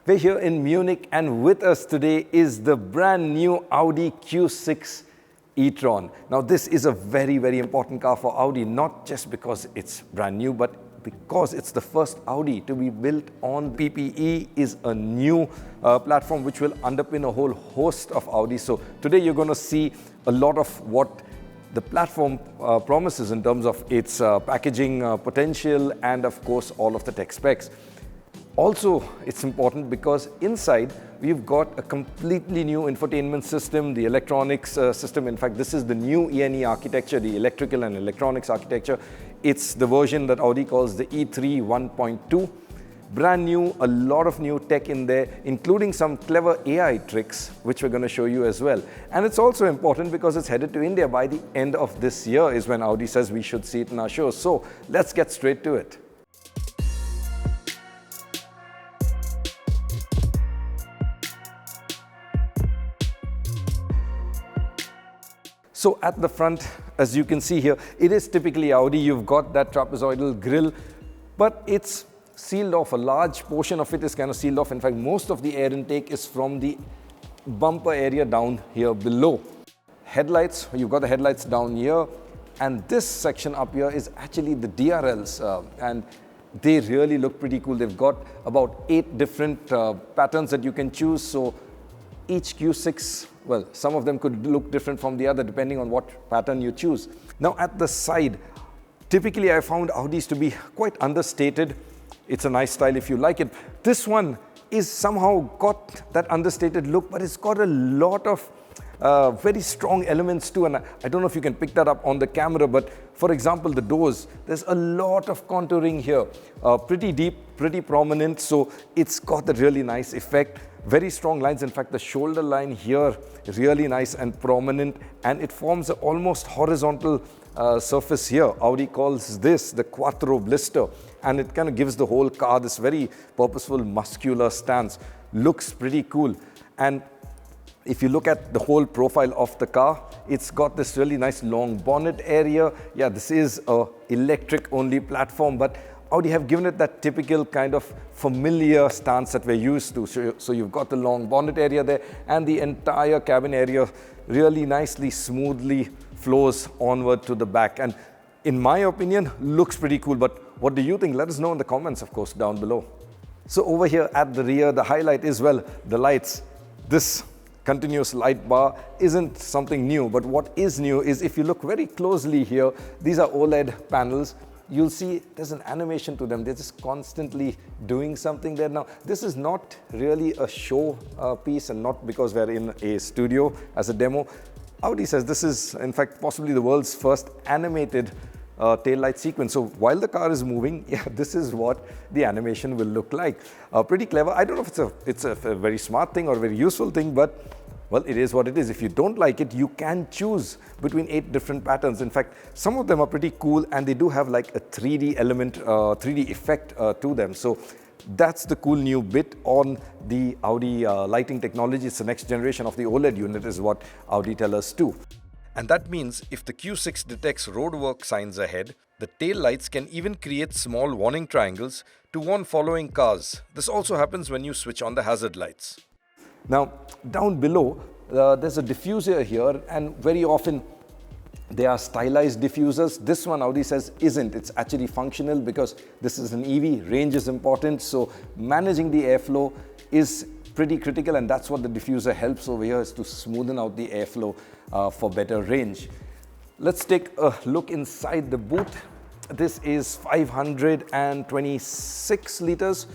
We're here in Munich, and with us today is the brand new Audi Q6 e-tron. Now this is a very, very important car for Audi, not just because it's brand new, but because it's the first Audi to be built on PPE, is a new platform which will underpin a whole host of Audi. So today you're going to see a lot of what the platform promises in terms of its packaging potential and of course all of the tech specs. Also, it's important because inside we've got a completely new infotainment system, the electronics system. In fact, this is the new E&E architecture, the electrical and electronics architecture. It's the version that Audi calls the E3 1.2. Brand new, a lot of new tech in there, including some clever AI tricks, which we're going to show you as well. And it's also important because it's headed to India by the end of this year is when Audi says we should see it in our show. So let's get straight to it. So at the front, as you can see here, it is typically Audi. You've got that trapezoidal grille, but it's sealed off. A large portion of it is kind of sealed off. In fact, most of the air intake is from the bumper area down here below. Headlights, you've got the headlights down here, and this section up here is actually the DRLs, and they really look pretty cool. They've got about 8 different patterns that you can choose. So each Q6, well, some of them could look different from the other depending on what pattern you choose. Now at the side, typically I found Audis to be quite understated. It's a nice style if you like it. This one is somehow got that understated look, but it's got a lot of very strong elements too. And I don't know if you can pick that up on the camera, but for example, the doors, there's a lot of contouring here. Pretty deep, pretty prominent, so it's got a really nice effect. Very strong lines. In fact, the shoulder line here is really nice and prominent, and it forms an almost horizontal surface here. Audi calls this the Quattro blister, and it kind of gives the whole car this very purposeful, muscular stance. Looks pretty cool. And if you look at the whole profile of the car, it's got this really nice long bonnet area. Yeah, this is a electric only platform, but Audi have given it that typical kind of familiar stance that we're used to. So you've got the long bonnet area there, and the entire cabin area really nicely, smoothly flows onward to the back. And in my opinion, looks pretty cool. But what do you think? Let us know in the comments, of course, down below. So over here at the rear, the highlight is, well, the lights. This continuous light bar isn't something new, but what is new is if you look very closely here, these are OLED panels. You'll see there's an animation to them. They're just constantly doing something there. Now, this is not really a show piece, and not because we're in a studio as a demo. Audi says this is, in fact, possibly the world's first animated tail light sequence. So while the car is moving, yeah, this is what the animation will look like. Pretty clever. I don't know if it's a very smart thing or a very useful thing, but well, it is what it is. If you don't like it, you can choose between 8 different patterns. In fact, some of them are pretty cool, and they do have like a 3D element, 3D effect to them. So that's the cool new bit on the Audi lighting technology. It's the next generation of the OLED unit is what Audi tell us too. And that means if the Q6 detects roadwork signs ahead, the tail lights can even create small warning triangles to warn following cars. This also happens when you switch on the hazard lights. Now, down below, there's a diffuser here, and very often they are stylized diffusers. This one, Audi says, isn't. It's actually functional because this is an EV. Range is important, so managing the airflow is pretty critical, and that's what the diffuser helps over here, is to smoothen out the airflow for better range. Let's take a look inside the boot. This is 526 liters,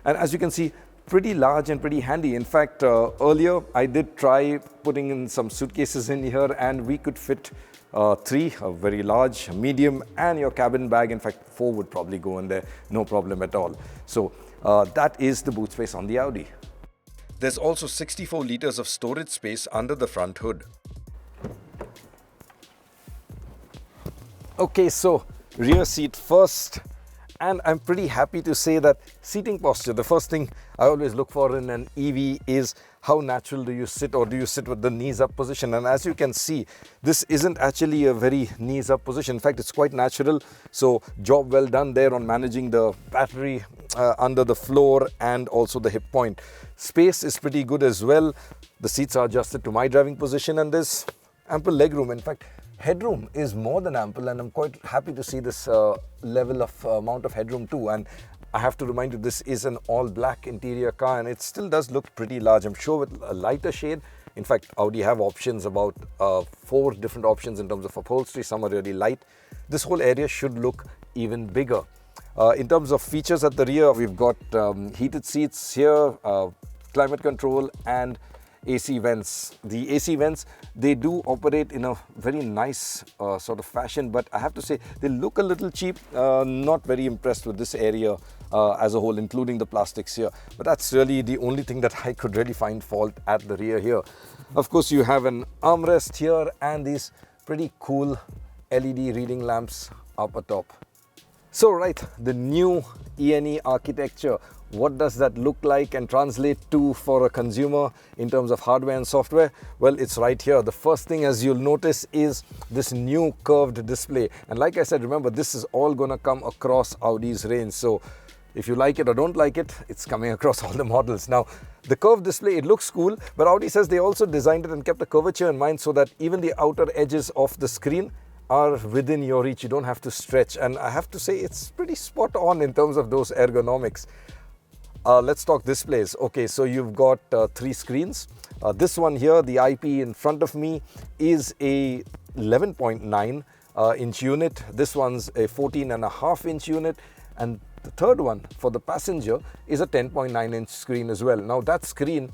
and as you can see, pretty large and pretty handy. In fact, earlier I did try putting in some suitcases in here, and we could fit 3, a very large, medium, and your cabin bag. In fact, 4 would probably go in there, no problem at all. So that is the boot space on the Audi. There's also 64 liters of storage space under the front hood. Okay, so rear seat first. And I'm pretty happy to say that seating posture, the first thing I always look for in an EV is how natural do you sit, or do you sit with the knees up position. And as you can see, this isn't actually a very knees up position. In fact, it's quite natural. So job well done there on managing the battery under the floor and also the hip point. Space is pretty good as well. The seats are adjusted to my driving position and there's ample leg room. In fact, headroom is more than ample, and I'm quite happy to see this level of amount of headroom too. And I have to remind you, this is an all black interior car and it still does look pretty large. I'm sure with a lighter shade. In fact, Audi have options, about 4 different options in terms of upholstery. Some are really light. This whole area should look even bigger. In terms of features at the rear, we've got heated seats here, climate control and AC vents. The AC vents, they do operate in a very nice sort of fashion, but I have to say they look a little cheap. Not very impressed with this area as a whole, including the plastics here. But that's really the only thing that I could really find fault at the rear here. Of course, you have an armrest here and these pretty cool LED reading lamps up atop. So right, the new E&E architecture, what does that look like and translate to for a consumer in terms of hardware and software? Well, it's right here. The first thing, as you'll notice, is this new curved display. And like I said, remember, this is all going to come across Audi's range. So if you like it or don't like it, it's coming across all the models. Now, the curved display, it looks cool, but Audi says they also designed it and kept the curvature in mind so that even the outer edges of the screen are within your reach. You don't have to stretch. And I have to say, it's pretty spot on in terms of those ergonomics. Let's talk displays. Okay, so you've got 3 screens. This one here, the IP in front of me, is a 11.9 inch unit. This one's a 14.5 inch unit. And the third one for the passenger is a 10.9 inch screen as well. Now that screen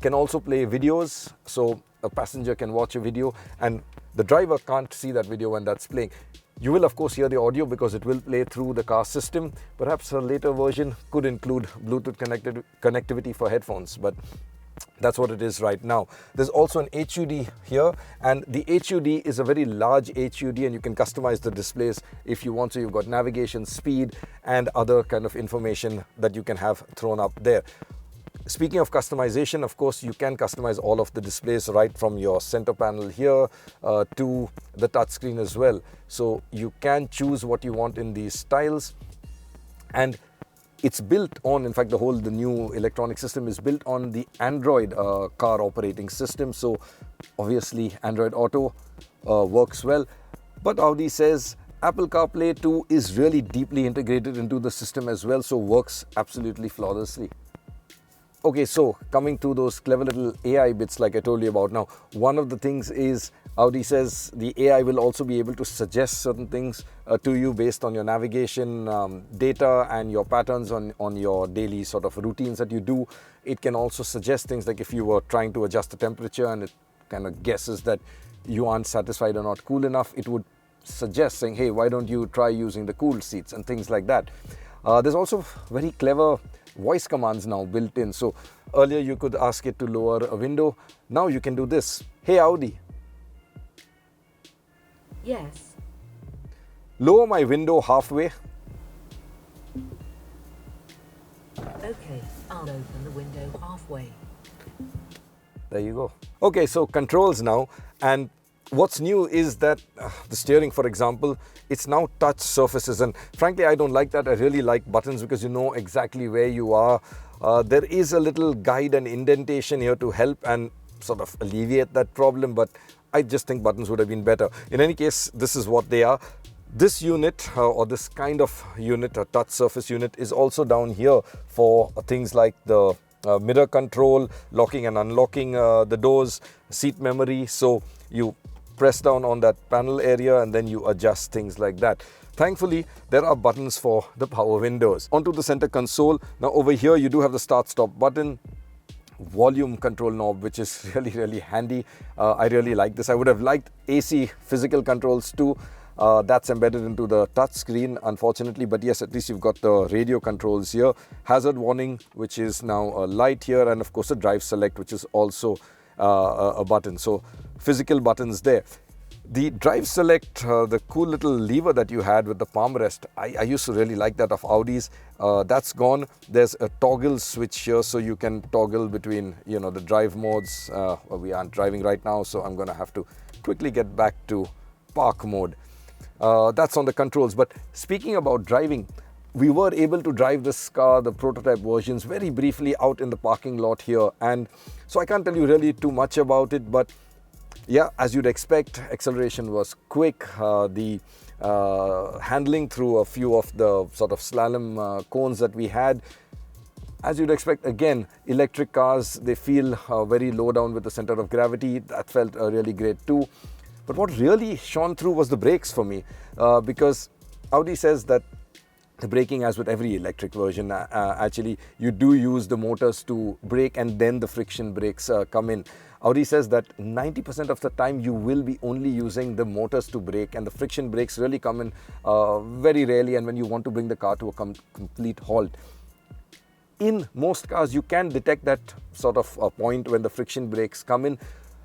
can also play videos. So a passenger can watch a video and the driver can't see that video when that's playing. You will of course hear the audio because it will play through the car system. Perhaps a later version could include Bluetooth connectivity for headphones, but that's what it is right now. There's also an HUD here, and the HUD is a very large HUD and you can customize the displays if you want. So you've got navigation, speed and other kind of information that you can have thrown up there. Speaking of customization, of course, you can customize all of the displays right from your center panel here to the touchscreen as well. So you can choose what you want in these styles, and it's built on, in fact, the new electronic system is built on the Android car operating system. So obviously Android Auto works well, but Audi says Apple CarPlay 2 is really deeply integrated into the system as well, so works absolutely flawlessly. Okay, so coming to those clever little AI bits like I told you about. Now, one of the things is Audi says the AI will also be able to suggest certain things to you based on your navigation data and your patterns on your daily sort of routines that you do. It can also suggest things like if you were trying to adjust the temperature and it kind of guesses that you aren't satisfied or not cool enough, it would suggest saying, hey, why don't you try using the cool seats and things like that. There's also very clever voice commands now built in. So earlier you could ask it to lower a window. Now you can do this. Hey Audi. Yes. Lower my window halfway. Okay, I'll open the window halfway. There you go. Okay, so controls now, and what's new is that the steering, for example, it's now touch surfaces, and frankly I don't like that. I really like buttons because you know exactly where you are. There is a little guide and indentation here to help and sort of alleviate that problem, but I just think buttons would have been better. In any case, this is what they are. This unit or this kind of unit, a touch surface unit, is also down here for things like the mirror control, locking and unlocking the doors, seat memory. So you press down on that panel area and then you adjust things like that. Thankfully, there are buttons for the power windows. Onto the center console. Now over here you do have the start stop button, volume control knob, which is really handy. I really like this. I would have liked AC physical controls too. That's embedded into the touch screen, unfortunately, but yes, at least you've got the radio controls here. Hazard warning, which is now a light here, and of course the drive select, which is also a button. So physical buttons there. The drive select, the cool little lever that you had with the palm rest, I used to really like that of Audi's. That's gone. There's a toggle switch here, so you can toggle between, you know, the drive modes. We aren't driving right now, so I'm going to have to quickly get back to park mode. That's on the controls. But speaking about driving, we were able to drive this car, the prototype versions, very briefly out in the parking lot here. And so I can't tell you really too much about it, but yeah, as you'd expect, acceleration was quick. The handling through a few of the sort of slalom cones that we had, as you'd expect, again, electric cars, they feel very low down with the center of gravity. That felt really great too. But what really shone through was the brakes for me, because Audi says that the braking, as with every electric version, actually you do use the motors to brake and then the friction brakes come in. Audi says that 90% of the time you will be only using the motors to brake, and the friction brakes really come in very rarely, and when you want to bring the car to a complete halt. In most cars you can detect that sort of point when the friction brakes come in.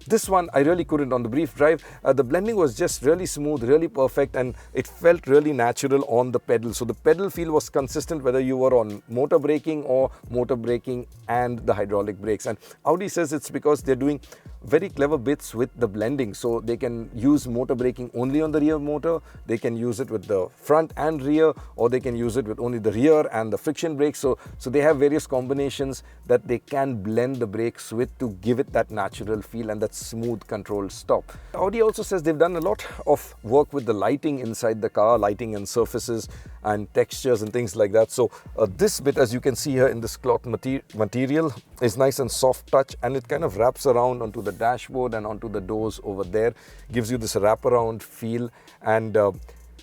This one I really couldn't on the brief drive. The blending was just really smooth, really perfect, and it felt really natural on the pedal. So the pedal feel was consistent whether you were on motor braking or motor braking and the hydraulic brakes. And Audi says it's because they're doing very clever bits with the blending. So they can use motor braking only on the rear motor, they can use it with the front and rear, or they can use it with only the rear and the friction brakes. So they have various combinations that they can blend the brakes with to give it that natural feel and that smooth controlled stop. Audi also says they've done a lot of work with the lighting inside the car, lighting and surfaces and textures and things like that. So this bit, as you can see here in this cloth material, is nice and soft touch, and it kind of wraps around onto the dashboard and onto the doors over there, gives you this wraparound feel, and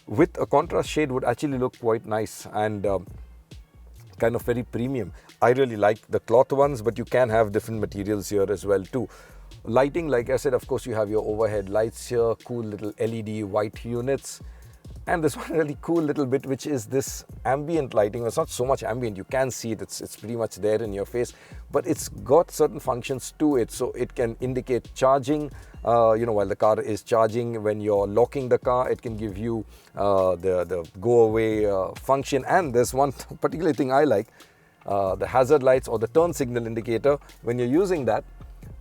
with a contrast shade would actually look quite nice and kind of very premium. I really like the cloth ones, but you can have different materials here as well too. Lighting, like I said, of course you have your overhead lights here, cool little LED white units, and this one really cool little bit, which is this ambient lighting. It's not so much ambient, you can see it, it's pretty much there in your face, but it's got certain functions to it. So it can indicate charging, you know, while the car is charging. When you're locking the car, it can give you the go away function. And there's one particular thing I like, the hazard lights or the turn signal indicator. When you're using that,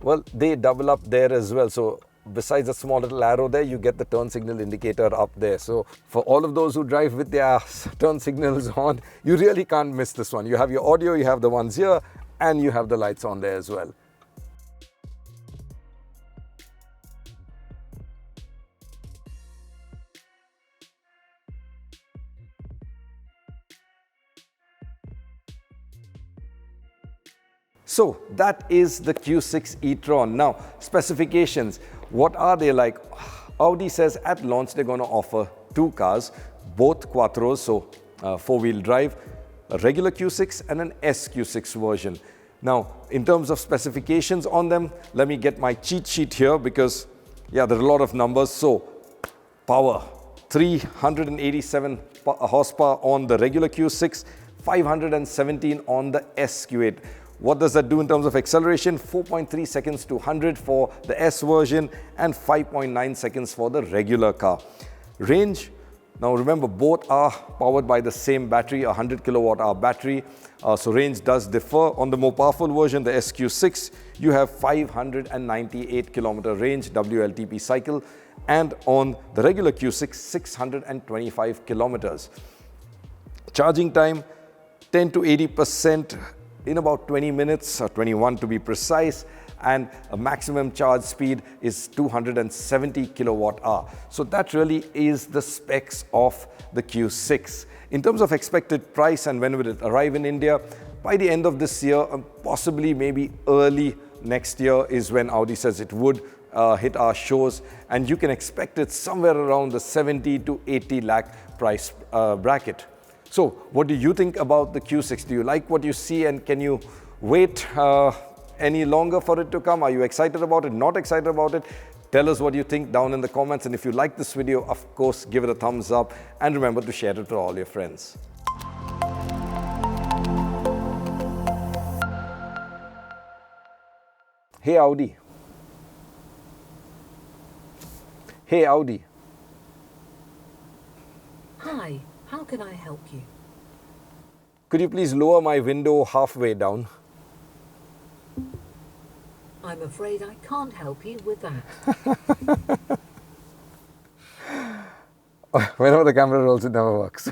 well, they double up there as well. So besides a small little arrow there, you get the turn signal indicator up there. So for all of those who drive with their turn signals on, you really can't miss this one. You have your audio, you have the ones here, and you have the lights on there as well. So that is the Q6 e-tron. Now, specifications, what are they like? Audi says at launch they're going to offer two cars, both quattros, so four-wheel drive, a regular Q6 and an SQ6 version. Now, in terms of specifications on them, let me get my cheat sheet here, because yeah, there are a lot of numbers. So power, 387 horsepower on the regular Q6, 517 on the SQ8. What does that do in terms of acceleration? 4.3 seconds to 100 for the S version and 5.9 seconds for the regular car. Range, now remember, both are powered by the same battery, a 100 kilowatt hour battery. So range does differ. On the more powerful version, the SQ6, you have 598 kilometer range, WLTP cycle, and on the regular Q6, 625 kilometers. Charging time, 10 to 80% in about 20 minutes, or 21 to be precise, and a maximum charge speed is 270 kilowatt hour. So that really is the specs of the Q6. In terms of expected price and when will it arrive in India, by the end of this year, possibly maybe early next year is when Audi says it would hit our shows, and you can expect it somewhere around the 70 to 80 lakh price bracket. So what do you think about the Q6? Do you like what you see, and can you wait any longer for it to come? Are you excited about it, not excited about it? Tell us what you think down in the comments, and if you like this video, of course, give it a thumbs up and remember to share it to all your friends. Hey Audi. Hey Audi, Hi, how can I help you? could you please lower my window halfway down? I'm afraid I can't help you with that. Whenever the camera rolls, it never works.